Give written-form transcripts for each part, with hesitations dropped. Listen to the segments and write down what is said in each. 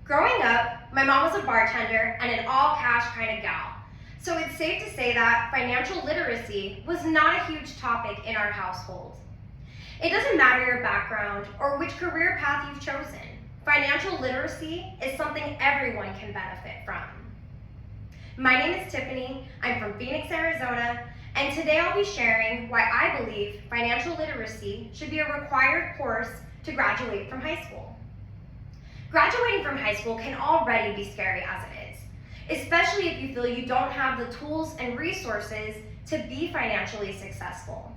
Growing up, my mom was a bartender and an all-cash kind of gal. So it's safe to say that financial literacy was not a huge topic in our household. It doesn't matter your background or which career path you've chosen. Financial literacy is something everyone can benefit from. My name is Tiffany, I'm from Phoenix, Arizona, and today I'll be sharing why I believe financial literacy should be a required course to graduate from high school. Graduating from high school can already be scary as it is, especially if you feel you don't have the tools and resources to be financially successful.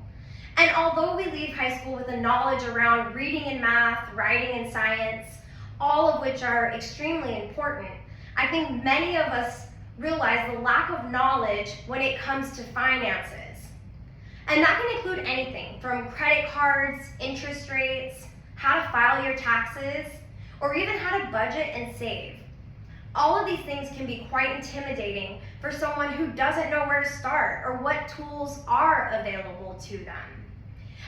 And although we leave high school with a knowledge around reading and math, writing and science, all of which are extremely important, I think many of us realize the lack of knowledge when it comes to finances. And that can include anything from credit cards, interest rates, how to file your taxes, or even how to budget and save. All of these things can be quite intimidating for someone who doesn't know where to start or what tools are available to them.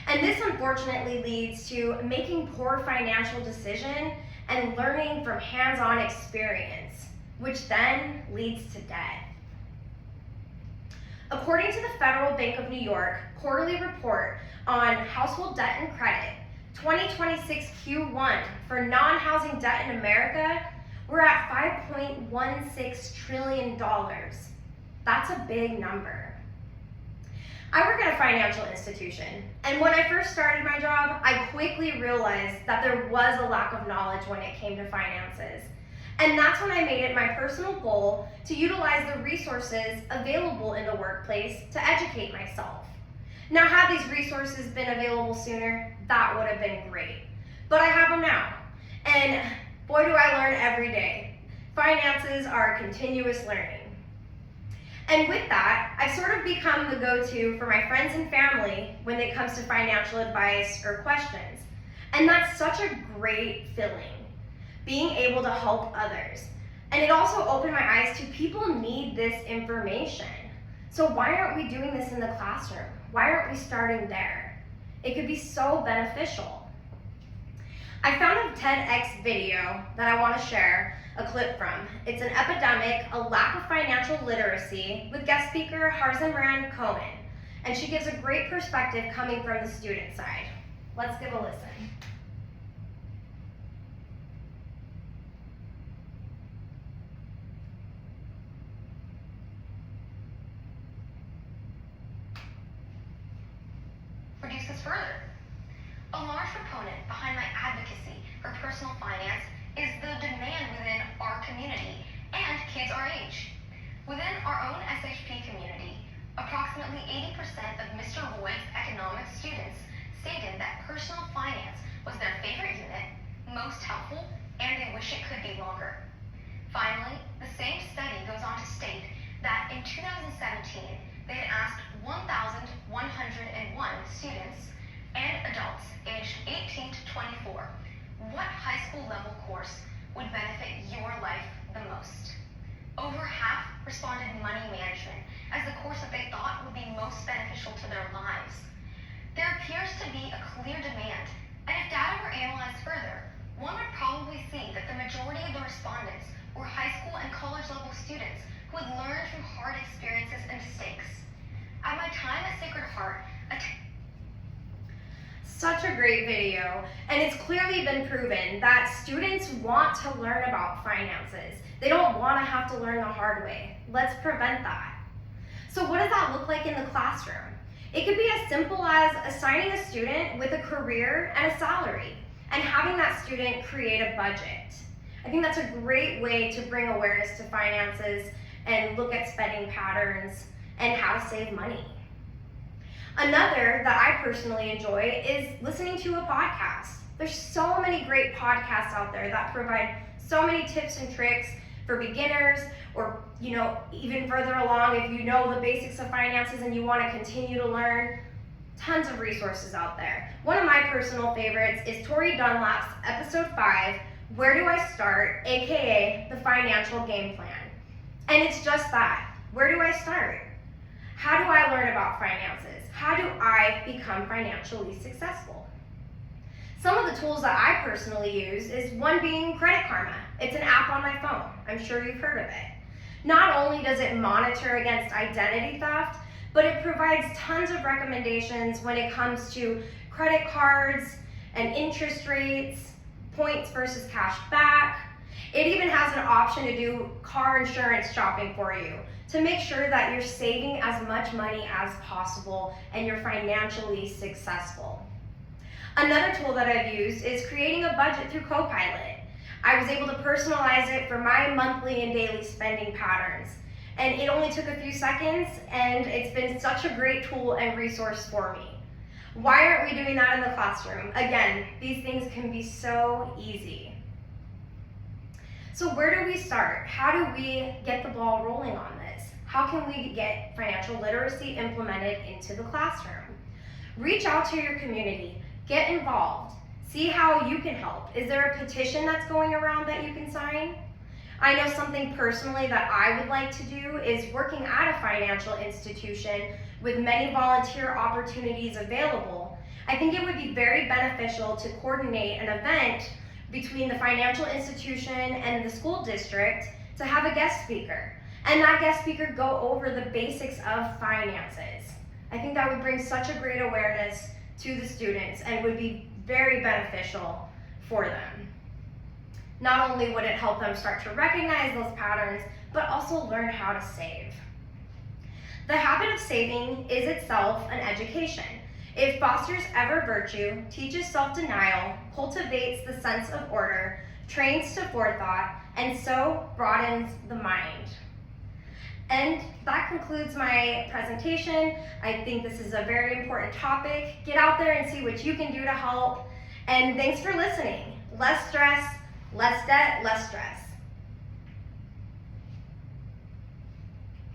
And this unfortunately leads to making poor financial decisions and learning from hands-on experience, which then leads to debt. According to the Federal Bank of New York quarterly report on household debt and credit, 2026 Q1 for non-housing debt in America, we're at $5.16 trillion. That's a big number. I work at a financial institution, and when I first started my job, I quickly realized that there was a lack of knowledge when it came to finances. And that's when I made it my personal goal to utilize the resources available in the workplace to educate myself. Now, had these resources been available sooner, that would have been great. But I have them now. And boy, do I learn every day. Finances are continuous learning. And with that, I've sort of become the go-to for my friends and family when it comes to financial advice or questions. And that's such a great feeling, being able to help others. And it also opened my eyes to people need this information. So why aren't we doing this in the classroom? Why aren't we starting there? It could be so beneficial. I found a TEDx video that I want to share a clip from. It's an epidemic, a lack of financial literacy, with guest speaker Harzimran Cohen. And she gives a great perspective coming from the student side. Let's give a listen. Reduce this further. A large proponent behind my advocacy for personal finance is the demand within our community and kids our age. Within our own SHP community, approximately 80% of Mr. Roy's economics students stated that personal finance was their favorite unit, most helpful, and they wish it could be longer. Finally, the same study goes on to state that in 2017, they had asked 1,101 students and adults aged 18 to 24 what high school level course would benefit your life the most. Over half responded money management as the course that they thought would be most beneficial to their lives. There appears to be a clear demand, and if data were analyzed further, one would probably see that the majority of the respondents were high school and college level students who had learned from hard experiences and mistakes. At my time at Sacred Heart, Such a great video, and it's clearly been proven that students want to learn about finances. They don't want to have to learn the hard way. Let's prevent that. So what does that look like in the classroom? It could be as simple as assigning a student with a career and a salary, and having that student create a budget. I think that's a great way to bring awareness to finances and look at spending patterns and how to save money. Another that I personally enjoy is listening to a podcast. There's so many great podcasts out there that provide so many tips and tricks for beginners, or even further along if you know the basics of finances and you want to continue to learn. Tons of resources out there. One of my personal favorites is Tori Dunlap's episode 5, Where Do I Start, aka The Financial Game Plan. And it's just that. Where do I start? How do I learn about finances? How do I become financially successful? Some of the tools that I personally use is one being Credit Karma. It's an app on my phone. I'm sure you've heard of it. Not only does it monitor against identity theft, but it provides tons of recommendations when it comes to credit cards and interest rates, points versus cash back. It even has an option to do car insurance shopping for you to make sure that you're saving as much money as possible and you're financially successful. Another tool that I've used is creating a budget through Copilot. I was able to personalize it for my monthly and daily spending patterns. And it only took a few seconds, and it's been such a great tool and resource for me. Why aren't we doing that in the classroom? Again, these things can be so easy. So where do we start? How do we get the ball rolling on this? How can we get financial literacy implemented into the classroom? Reach out to your community, get involved, see how you can help. Is there a petition that's going around that you can sign? I know something personally that I would like to do is working at a financial institution with many volunteer opportunities available. I think it would be very beneficial to coordinate an event between the financial institution and the school district to have a guest speaker. And that guest speaker go over the basics of finances. I think that would bring such a great awareness to the students and would be very beneficial for them. Not only would it help them start to recognize those patterns, but also learn how to save. The habit of saving is itself an education. It fosters ever virtue, teaches self-denial, cultivates the sense of order, trains to forethought, and so broadens the mind. And that concludes my presentation. I think this is a very important topic. Get out there and see what you can do to help. And thanks for listening. Less stress, less debt, less stress.